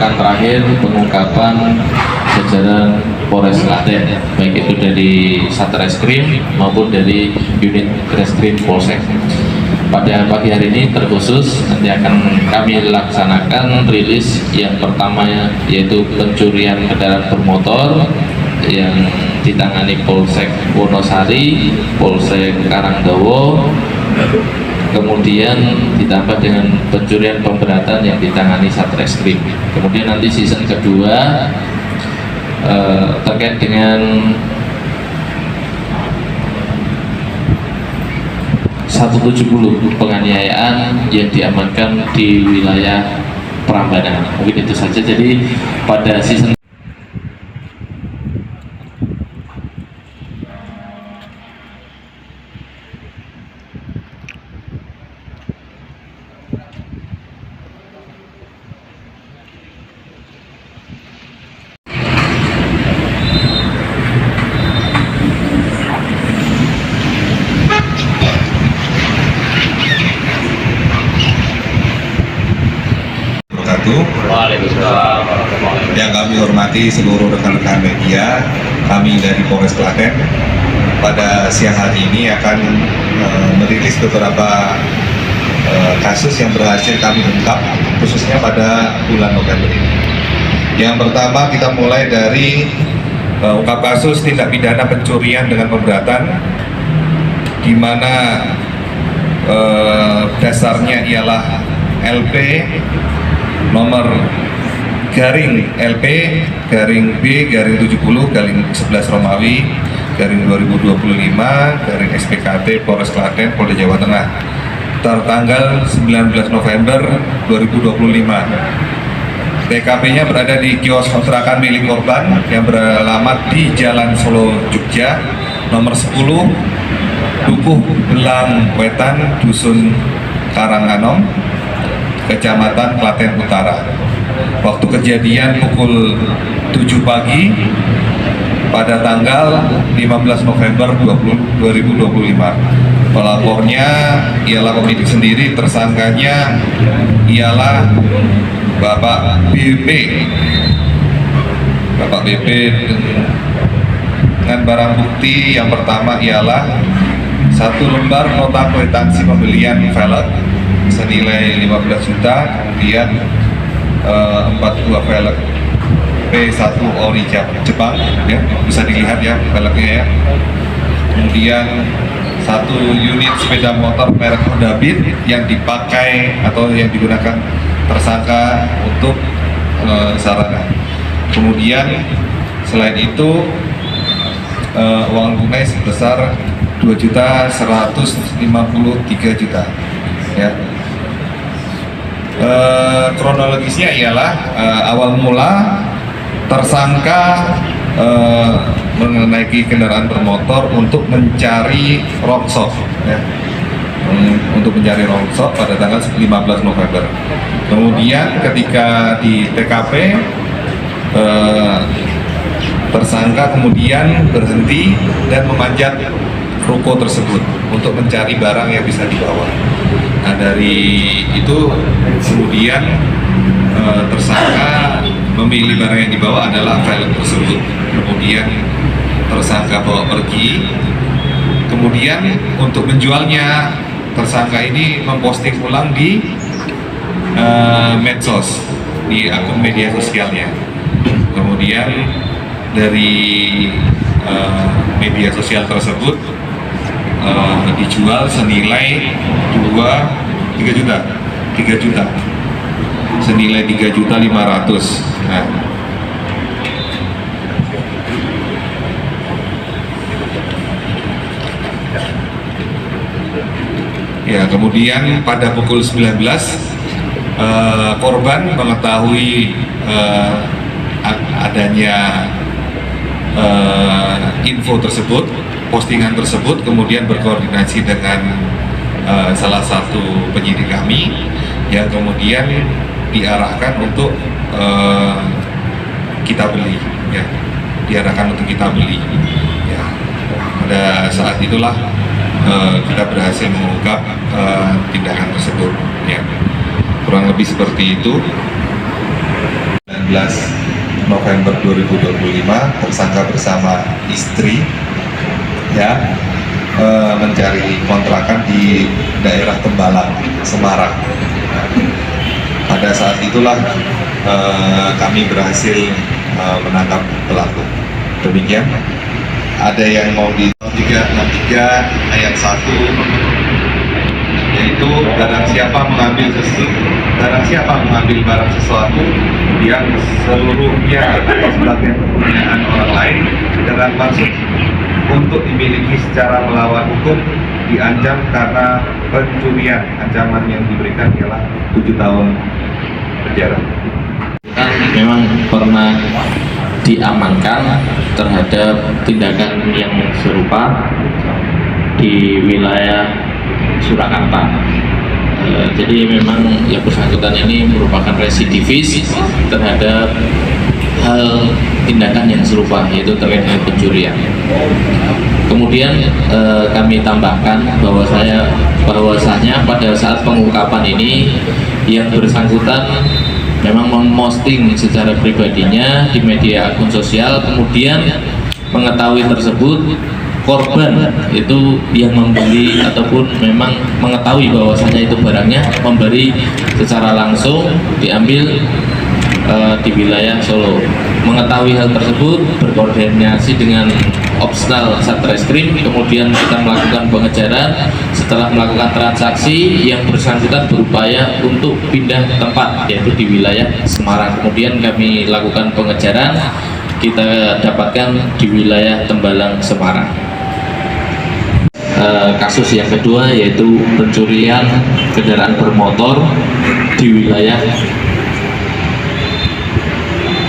merupakan terakhir pengungkapan jajaran Polres Klaten, baik itu dari Satreskrim maupun dari unit Reskrim Polsek. Pada pagi hari ini terkhusus nanti akan kami laksanakan rilis yang pertama, yaitu pencurian kendaraan bermotor yang ditangani Polsek Wonosari, Polsek Karangdawa, kemudian ditambah dengan pencurian pemberatan yang ditangani Satreskrim. Kemudian nanti season kedua terkait dengan 170 penganiayaan yang diamankan di wilayah Prambanan. Mungkin itu saja. Jadi pada season yang kami hormati seluruh rekan-rekan media, kami dari Polres Klaten pada siang hari ini akan merilis beberapa kasus yang berhasil kami ungkap, khususnya pada bulan November ini. Yang pertama, kita mulai dari ungkap kasus tindak pidana pencurian dengan pemberatan, di mana dasarnya ialah LP nomor garing LP garing B garing 70 garing 11 Romawi garing 2025 garing SPKT Polres Klaten Polda Jawa Tengah tertanggal 19 November 2025. TKP-nya berada di kios kontrakan milik korban yang beralamat di Jalan Solo Jogja nomor 10 Dukuh Belang Wetan, Dusun Karanganom, Kecamatan Klaten Utara. Waktu kejadian pukul 7 pagi pada tanggal 15 November 2025. Pelapornya ialah pemilik sendiri, tersangkanya ialah Bapak BP. Bapak BP dengan barang bukti yang pertama ialah 1 lembar nota kwitansi pembelian velg senilai 15 juta, kemudian 4 buah velg P1 ori Jepang, ya, bisa dilihat ya velgnya ya. Kemudian 1 unit sepeda motor merek Honda Beat yang dipakai atau yang digunakan tersangka untuk sarana. Kemudian selain itu uang tunai sebesar 2.153 juta, ya. Kronologisnya ialah awal mula tersangka menaiki kendaraan bermotor untuk mencari rongsok, ya. Untuk mencari rongsok pada tanggal 15 November. Kemudian ketika di TKP tersangka kemudian berhenti dan memanjat ruko tersebut untuk mencari barang yang bisa dibawa. Nah, dari itu kemudian tersangka memilih barang yang dibawa adalah velg tersebut. Kemudian tersangka bawa pergi. Kemudian untuk menjualnya, tersangka ini memposting ulang di medsos, di akun media sosialnya. Kemudian dari media sosial tersebut dijual senilai 3 juta senilai 3.500.000. Nah, ya, kemudian pada pukul 19 korban mengetahui adanya info tersebut, postingan tersebut, kemudian berkoordinasi dengan salah satu penyidik kami yang kemudian diarahkan untuk kita beli, ya, diarahkan untuk kita beli, ya. Pada saat itulah kita berhasil mengungkap tindakan tersebut, ya. Kurang lebih seperti itu. November 2025 tersangka bersama istri ya mencari kontrakan di daerah Tembalang, Semarang. Pada saat itulah kami berhasil menangkap pelaku. Demikian. Ada yang mau di 363 ayat 1, yaitu barang siapa mengambil barang sesuatu yang seluruhnya atau sebagian kepunyaan orang lain dengan maksud untuk dimiliki secara melawan hukum diancam karena pencurian. Ancaman yang diberikan ialah 7 tahun penjara. Memang pernah diamankan terhadap tindakan yang serupa di wilayah Surakarta. Jadi memang yang bersangkutan ini merupakan residivis terhadap hal tindakan yang serupa, yaitu terkait dengan pencurian. Kemudian kami tambahkan bahwasanya pada saat pengungkapan ini yang bersangkutan memang memposting secara pribadinya di media akun sosial, kemudian mengetahui tersebut korban itu yang membeli ataupun memang mengetahui bahwasanya itu barangnya memberi secara langsung diambil di wilayah Solo. Mengetahui hal tersebut, berkoordinasi dengan Opsnal Satreskrim, kemudian kita melakukan pengejaran. Setelah melakukan transaksi, yang bersangkutan berupaya untuk pindah tempat, yaitu di wilayah Semarang. Kemudian kami lakukan pengejaran, kita dapatkan di wilayah Tembalang, Semarang. Kasus yang kedua yaitu pencurian kendaraan bermotor di wilayah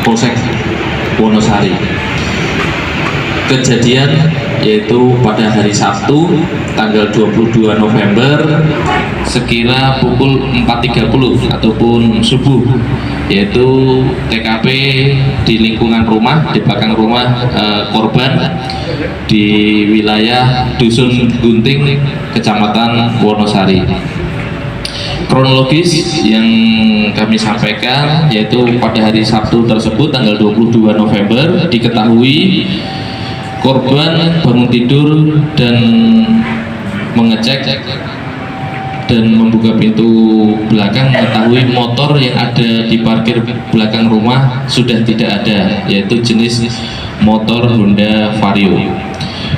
Polsek Wonosari. Kejadian yaitu pada hari Sabtu tanggal 22 November sekira pukul 4.30 ataupun subuh, yaitu TKP di lingkungan rumah, di belakang rumah korban di wilayah Dusun Gunting, Kecamatan Wonosari. Kronologis yang kami sampaikan yaitu pada hari Sabtu tersebut tanggal 22 November diketahui korban bangun tidur dan mengecek dan membuka pintu belakang, mengetahui motor yang ada di parkir belakang rumah sudah tidak ada, yaitu jenis motor Honda Vario.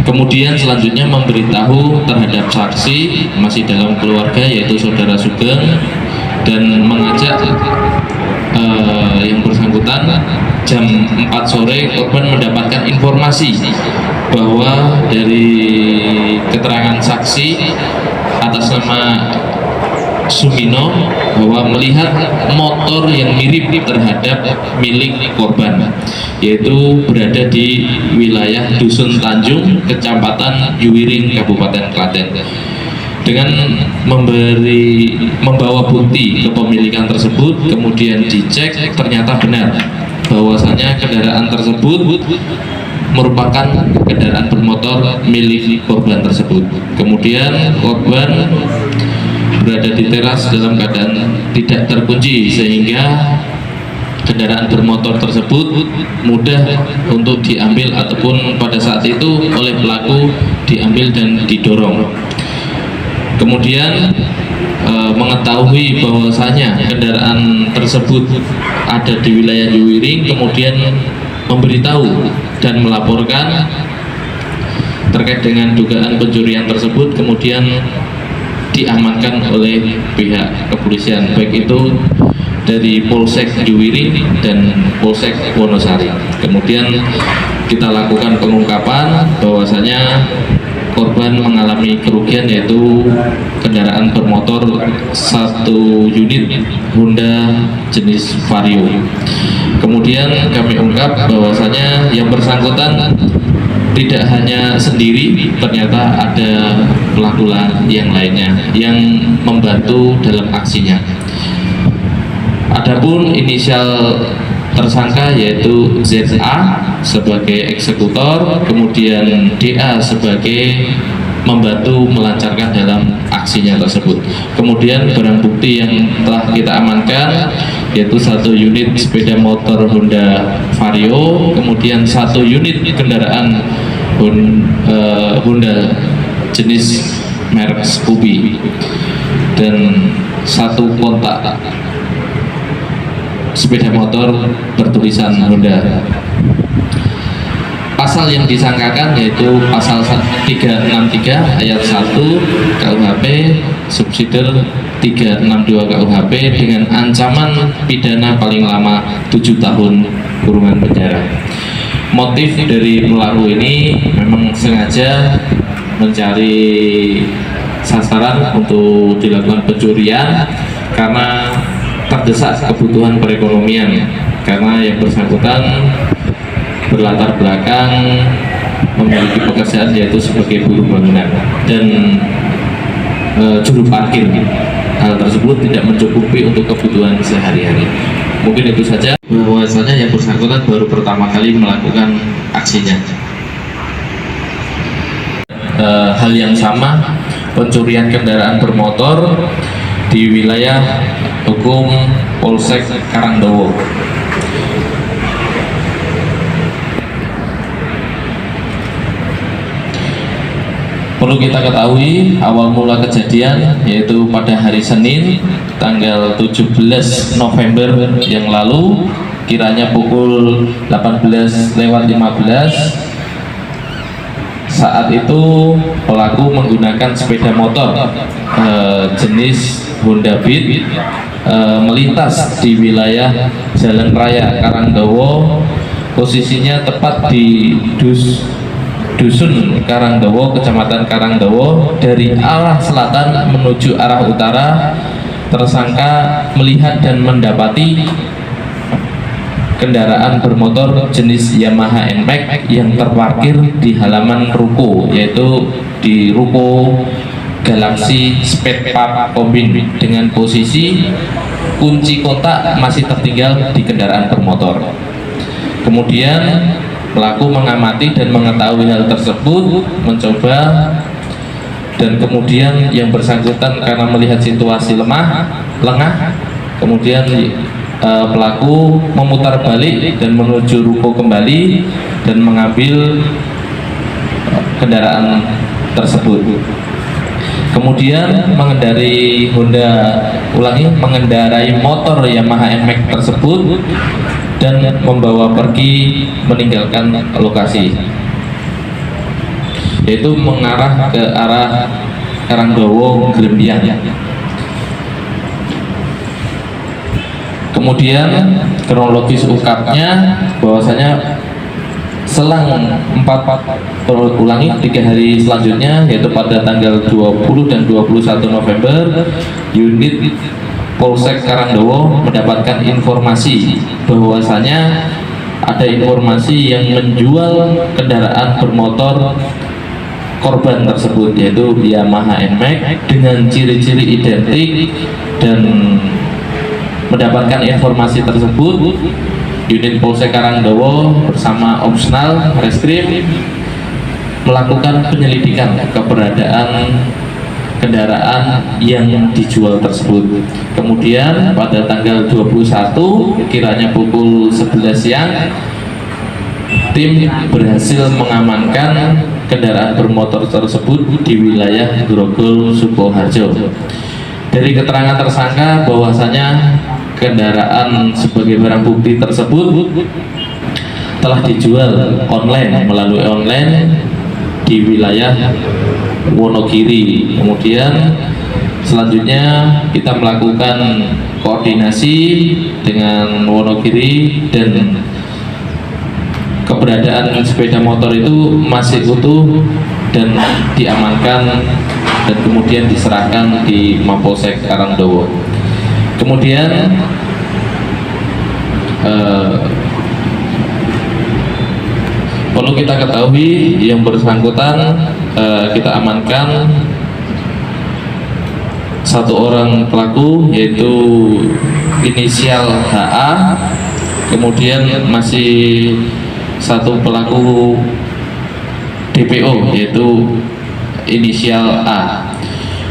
Kemudian selanjutnya memberitahu terhadap saksi masih dalam keluarga yaitu saudara Sugeng, dan mengajak yang bersangkutan jam 4 sore korban mendapatkan informasi bahwa dari keterangan saksi atas nama Sumino bahwa melihat motor yang mirip terhadap milik korban, yaitu berada di wilayah Dusun Tanjung, Kecamatan Yuwiring, Kabupaten Klaten. Dengan membawa bukti kepemilikan tersebut, kemudian dicek, ternyata benar bahwasanya kendaraan tersebut merupakan kendaraan bermotor milik korban tersebut. Kemudian korban berada di teras dalam keadaan tidak terkunci, sehingga kendaraan bermotor tersebut mudah untuk diambil ataupun pada saat itu oleh pelaku diambil dan didorong. Kemudian mengetahui bahwasanya kendaraan tersebut ada di wilayah Yuwiring, kemudian memberitahu dan melaporkan terkait dengan dugaan pencurian tersebut, kemudian diamankan oleh pihak kepolisian, baik itu dari Polsek Yuwiring dan Polsek Wonosari. Kemudian kita lakukan pengungkapan bahwasanya korban mengalami kerugian yaitu kendaraan bermotor 1 unit Honda jenis Vario. Kemudian kami ungkap bahwasanya yang bersangkutan tidak hanya sendiri, ternyata ada pelaku yang lainnya yang membantu dalam aksinya. Adapun inisial tersangka yaitu ZA sebagai eksekutor, kemudian DA sebagai membantu melancarkan dalam aksinya tersebut. Kemudian barang bukti yang telah kita amankan yaitu 1 unit sepeda motor Honda Vario, kemudian 1 unit kendaraan Honda jenis merek Scoopy, dan 1 kontak sepeda motor bertulisan Honda. Pasal yang disangkakan yaitu pasal 363 ayat 1 KUHP subsidiar 362 KUHP dengan ancaman pidana paling lama 7 tahun kurungan penjara. Motif dari pelaku ini memang sengaja mencari sasaran untuk dilakukan pencurian karena terdesak kebutuhan perekonomian, karena yang bersangkutan berlatar belakang memiliki pekerjaan yaitu sebagai buruh bangunan dan juru parkir. Hal tersebut tidak mencukupi untuk kebutuhan sehari-hari. Mungkin itu saja, bahwasanya yang bersangkutan baru pertama kali melakukan aksinya. Hal yang sama, pencurian kendaraan bermotor di wilayah hukum Polsek Karangdowo. Perlu kita ketahui awal mula kejadian yaitu pada hari Senin tanggal 17 November yang lalu, kiranya pukul 18:15. Saat itu pelaku menggunakan sepeda motor jenis Honda Beat melintas di wilayah Jalan Raya Karangdowo, posisinya tepat di Dusun Karangdowo, Kecamatan Karangdowo. Dari arah selatan menuju arah utara, tersangka melihat dan mendapati kendaraan bermotor jenis Yamaha NMAX yang terparkir di halaman ruko, yaitu di ruko Galaxy Spare Part Kombin, dengan posisi kunci kotak masih tertinggal di kendaraan bermotor. Kemudian pelaku mengamati dan mengetahui hal tersebut, mencoba, dan kemudian yang bersangkutan karena melihat situasi lengah, kemudian pelaku memutar balik dan menuju ruko kembali dan mengambil kendaraan tersebut. Kemudian mengendarai motor Yamaha NMAX tersebut dan membawa pergi meninggalkan lokasi, yaitu mengarah ke arah Karangdowo Glembiang. Kemudian kronologis ungkapnya bahwasanya selang 3 hari selanjutnya, yaitu pada tanggal 20 dan 21 November, unit Polsek Karangdowo mendapatkan informasi bahwasanya ada informasi yang menjual kendaraan bermotor korban tersebut, yaitu Yamaha NMAX dengan ciri-ciri identik. Dan mendapatkan informasi tersebut, unit Polsek Karangdowo bersama Opsnal Reskrim melakukan penyelidikan keberadaan kendaraan yang dijual tersebut. Kemudian pada tanggal 21 kiranya pukul 11 siang, tim berhasil mengamankan kendaraan bermotor tersebut di wilayah Grogol Sukoharjo. Dari keterangan tersangka bahwasanya kendaraan sebagai barang bukti tersebut telah dijual melalui online di wilayah Wonogiri. Kemudian selanjutnya kita melakukan koordinasi dengan Wonogiri dan keberadaan sepeda motor itu masih utuh dan diamankan dan kemudian diserahkan di Mapolsek Karangdowo. Kemudian perlu kita ketahui yang bersangkutan kita amankan satu orang pelaku, yaitu inisial HA. Kemudian masih satu pelaku DPO, yaitu inisial A.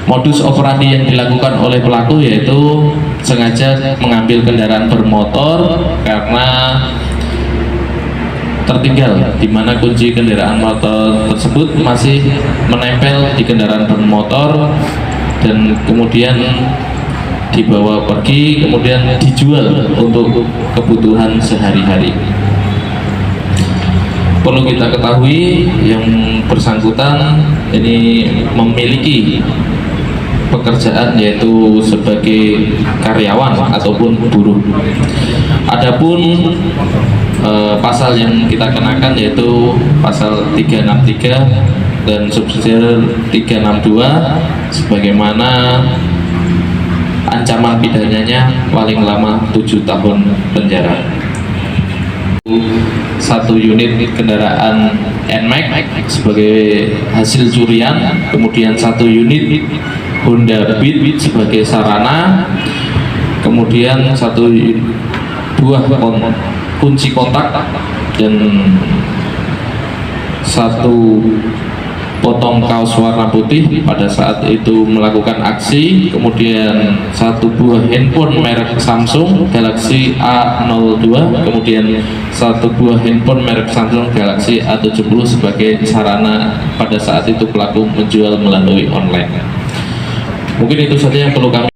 Modus operandi yang dilakukan oleh pelaku yaitu 1 sengaja mengambil kendaraan bermotor karena tertinggal, di mana kunci kendaraan motor tersebut masih menempel di kendaraan bermotor dan kemudian dibawa pergi, kemudian dijual untuk kebutuhan sehari-hari. Perlu kita ketahui yang bersangkutan ini memiliki pekerjaan yaitu sebagai karyawan ataupun buruh. Adapun pasal yang kita kenakan yaitu pasal 363 dan subsidiar 362 sebagaimana ancaman pidananya paling lama 7 tahun penjara. 1 unit kendaraan NMAX sebagai hasil curian, kemudian 1 unit Honda Beat sebagai sarana, kemudian 1 buah kunci kontak dan 1 potong kaos warna putih pada saat itu melakukan aksi, kemudian 1 buah handphone merek Samsung Galaxy A02, kemudian 1 buah handphone merek Samsung Galaxy A70 sebagai sarana pada saat itu pelaku menjual melalui online. Mungkin itu saja yang perlu kami.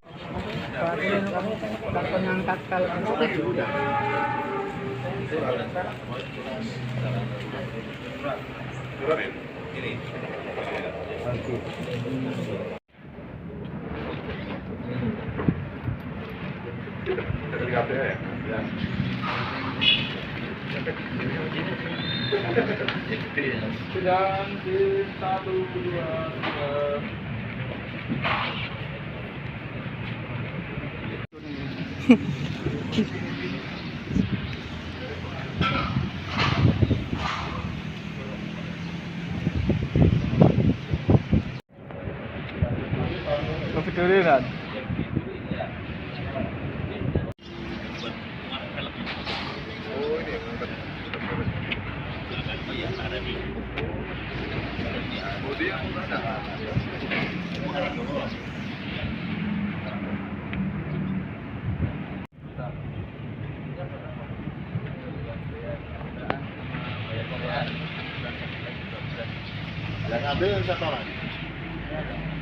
Yang ambil yang satu orang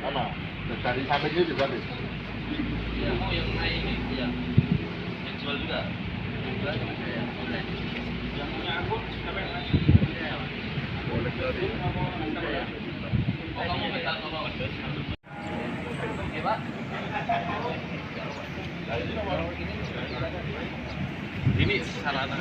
sama dari sampingnya juga nih. Yang naik ini ya, yang jual juga. Yang punya akun siapa yang naik? Boleh dari. Oh, kamu minta tolong. Oke, Pak. Ini sarana.